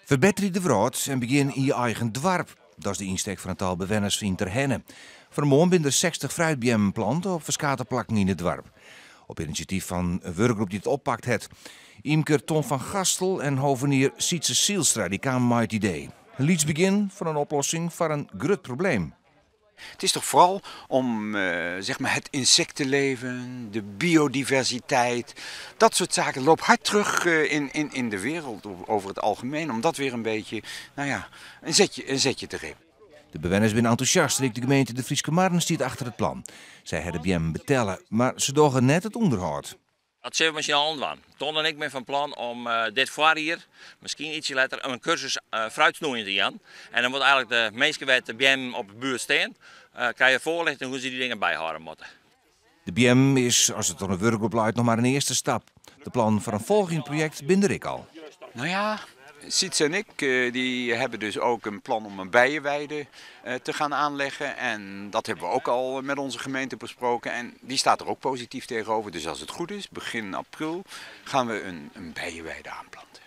Verbeter de wraad en begin in je eigen dorp. Dat is de insteek van het tal bewoners in Terhenne. Vanmorgen zijn er 60 fruitbomenplanten op verschillende plekken in het dorp. Op initiatief van een werkgroep die het oppakt het. Imker Ton van Gastel en hovenier Sietse Sielstra die kwamen met het idee. Een begin van een oplossing voor een groot probleem. Het is toch vooral om zeg maar het insectenleven, de biodiversiteit, dat soort zaken loopt hard terug in de wereld over het algemeen. Om dat weer een beetje, nou ja, een zetje te geven. De bewoners zijn enthousiast, riekt de gemeente de Frieske Marne stiet achter het plan. Zij hebben BM betellen, maar ze dogen net het onderhoud. Dat zijn we misschien al aan. Ton en ik ben van plan om dit voorjaar, misschien ietsje later, een cursus fruitsnoeien te gaan. En dan moet eigenlijk de mensen weten BM op de buurt staan. Kan je voorlichten hoe ze die dingen bijhouden moeten. De BM is, als het dan een werkgroep luidt, nog maar een eerste stap. De plan voor een volgend project binder ik al. Nou ja, Sietse en ik die hebben dus ook een plan om een bijenweide te gaan aanleggen. En dat hebben we ook al met onze gemeente besproken. En die staat er ook positief tegenover. Dus als het goed is, begin april gaan we een bijenweide aanplanten.